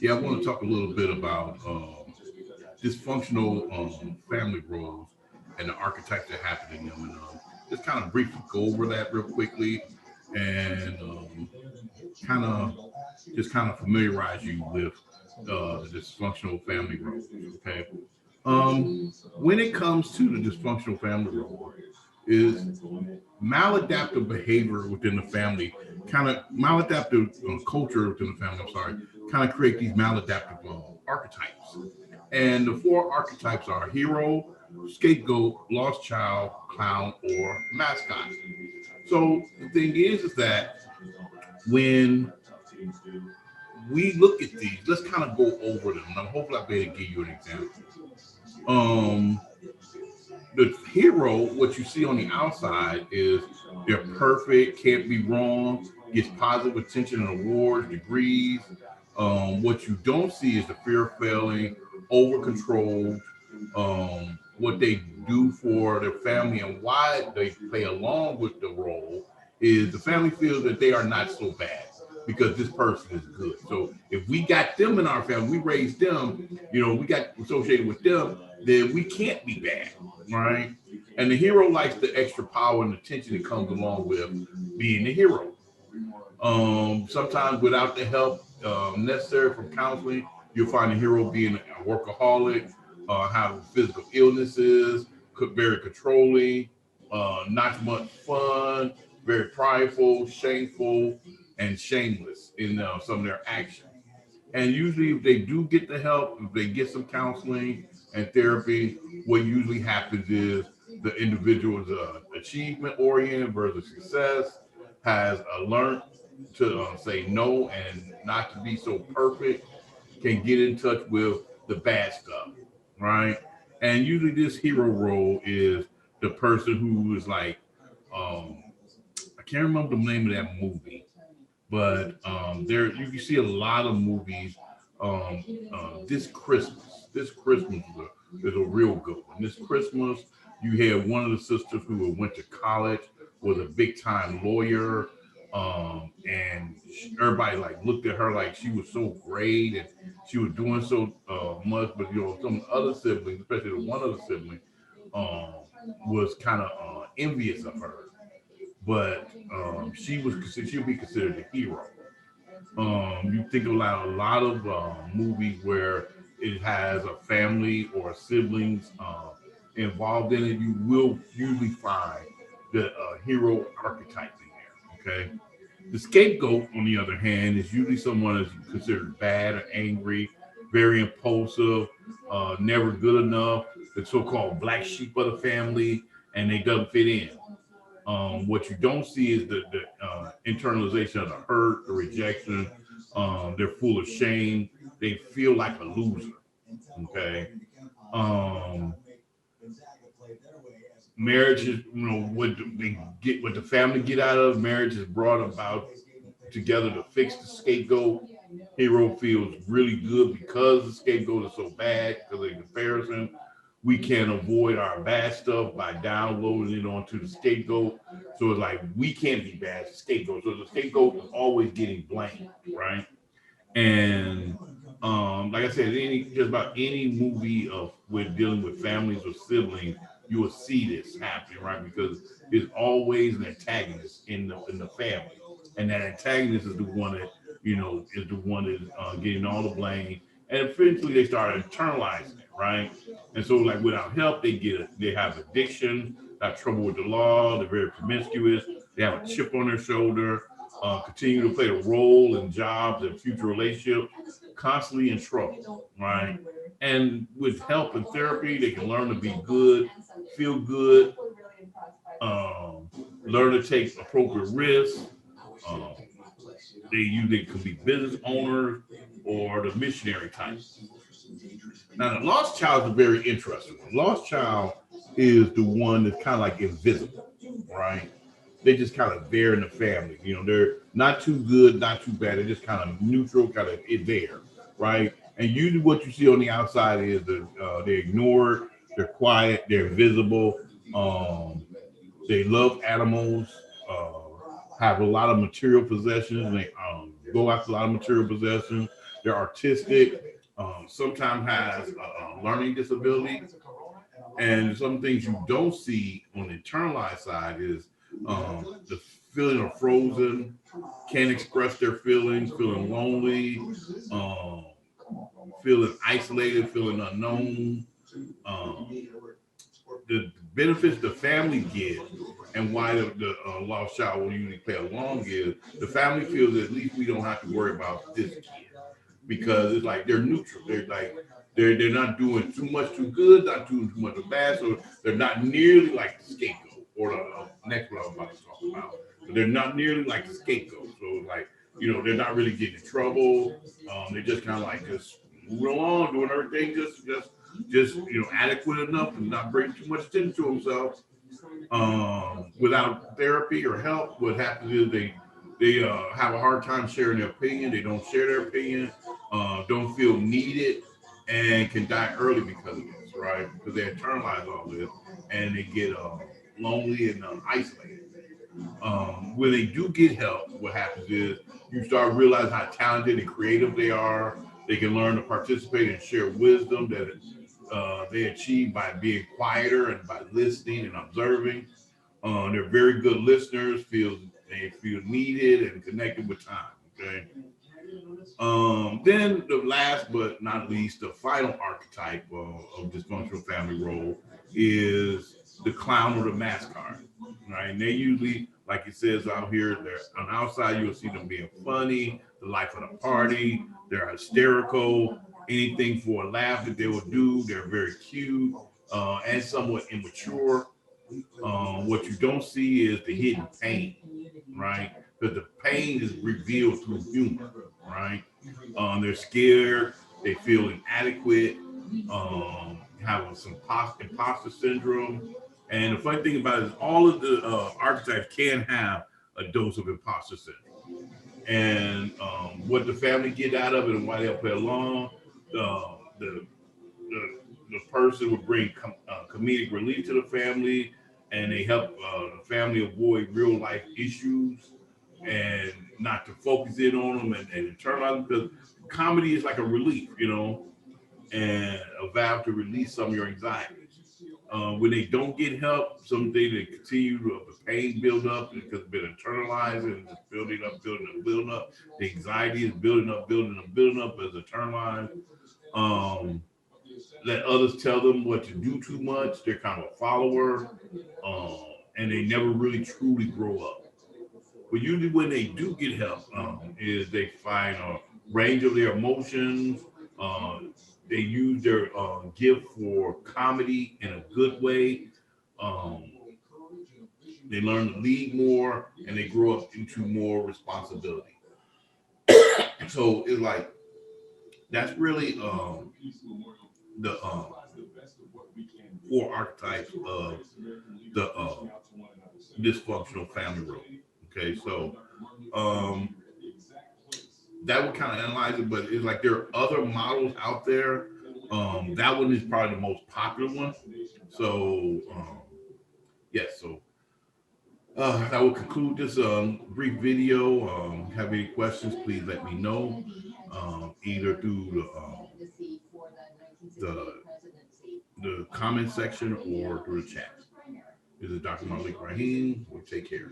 Yeah, I want to talk a little bit about dysfunctional family roles and the archetypes that happen in them, and just kind of briefly go over that real quickly, and kind of just kind of familiarize you with the dysfunctional family roles. Okay, when it comes to the dysfunctional family role, is maladaptive behavior within the family, kind of maladaptive culture within the family. I'm sorry, kind of create these maladaptive archetypes. And the four archetypes are hero, scapegoat, lost child, clown, or mascot. So the thing is that when we look at these, let's kind of go over them. Now, hopefully, I'll be able to give you an example. Um, the hero, what you see on the outside is they're perfect, can't be wrong, gets positive attention and awards, degrees. What you don't see is the fear of failing, over control, what they do for their family and why they play along with the role is the family feels that they are not so bad because this person is good. So if we got them in our family, we raised them, we got associated with them, then we can't be bad, right? And the hero likes the extra power and attention that comes along with being the hero. Sometimes without the help necessary from counseling, you'll find the hero being a workaholic, having physical illnesses, very controlling, not much fun, very prideful, shameful, and shameless in some of their actions. And usually, if they do get the help, if they get some counseling and therapy, what usually happens is the individual is achievement oriented versus success, has learned to say no and not to be so perfect, can get in touch with the bad stuff, right? And usually, this hero role is the person who is like, um, I can't remember the name of that movie, but there you can see a lot of movies. Um, this Christmas, this Christmas is a real good one. This Christmas, you had one of the sisters who went to college, was a big time lawyer, and everybody like looked at her like she was so great and she was doing so much. But some other siblings, especially the one other sibling, um, was kind of envious of her, but she'll be considered a hero. You think about a lot of movies where it has a family or siblings involved in it. You will usually find the hero archetype in there. Okay, the scapegoat, on the other hand, is usually someone that's considered bad or angry, very impulsive, never good enough, the so-called black sheep of the family, and they doesn't fit in. What you don't see is the internalization of the hurt, the rejection. They're full of shame. They feel like a loser. Okay. Um, Marriage is, what they get, what the family get out of marriage is brought about together to fix the scapegoat. Hero feels really good because the scapegoat is so bad because of the comparison. We can avoid our bad stuff by downloading it onto the scapegoat. So it's like we can't be bad, it's the scapegoat. So the scapegoat is always getting blamed, right? And like I said, just about any movie of with dealing with families or siblings, you will see this happening, right? Because there's always an antagonist in the family, and that antagonist is the one that is the one that is getting all the blame, and eventually they start internalizing it, right? And so, like without help, they have addiction, have trouble with the law, they're very promiscuous, they have a chip on their shoulder, continue to play a role in jobs and future relationships, constantly in trouble, right? And with help and therapy, they can learn to be good, feel good, learn to take appropriate risks. Um, they usually could be business owners or the missionary type. Now, the lost child is very interesting. The lost child is the one that's kind of like invisible, right? They just kind of there in the family. They're not too good, not too bad. They're just kind of neutral, kind of there, right? And usually, what you see on the outside is they're ignored, they're quiet, they're invisible. Um, they love animals, have a lot of material possessions, and they go after a lot of material possessions. they're artistic, sometimes has a learning disability. And some things you don't see on the internalized side is the feeling of frozen, can't express their feelings, feeling lonely, um, feeling isolated, feeling unknown. Um, the benefits the family get and why the lost child will usually play along is the family feels that at least we don't have to worry about this kid because it's like they're neutral. They're like they're not doing too much too good, not doing too much of bad, so they're not nearly like the scapegoat or the next one I'm about to talk about. So they're not nearly like the scapegoat. So like they're not really getting in trouble. They're just kind of like just moving along, doing everything just adequate enough to not bring too much attention to themselves. Without therapy or help, what happens is they have a hard time sharing their opinion. They don't share their opinion, don't feel needed, and can die early because of this, right? Because they internalize all this and they get lonely and isolated. When they do get help, what happens is you start realizing how talented and creative they are. They can learn to participate and share wisdom that they achieve by being quieter and by listening and observing. They're very good listeners. They feel needed and connected with time. Okay. Then the last but not least, the final archetype of dysfunctional family role is the clown or the mascot, right? And they usually, like it says out here, they're on the outside, you'll see them being funny, the life of the party, they're hysterical, anything for a laugh that they will do. They're very cute and somewhat immature. What you don't see is the hidden pain, right? Because the pain is revealed through humor, right? They're scared, they feel inadequate, have some imposter syndrome. And the funny thing about it is all of the archetypes can have a dose of imposter syndrome. And what the family get out of it and why they'll play along, the the person would bring comedic relief to the family, and they help the family avoid real life issues and not to focus in on them and internalize them because comedy is like a relief, and a valve to release some of your anxiety. When they don't get help, something they continue to the pain build up because it's been internalized and it's building up, building up, building up. The anxiety is building up, building up, building up as internalized. Um, Let others tell them what to do too much. They're kind of a follower, um, and they never really truly grow up. But usually, when they do get help, is they find a range of their emotions. Um, they use their gift for comedy in a good way. Um, they learn to lead more, and they grow up into more responsibility. So it's like that's really the four archetypes of the dysfunctional family role. Okay, so um, that would kind of analyze it, but it's like there are other models out there. That one is probably the most popular one. So yes, so that will conclude this brief video. Have any questions? Please let me know. Either through the the comment section or through the chat. This is Dr. Malik Rahim. We'll take care.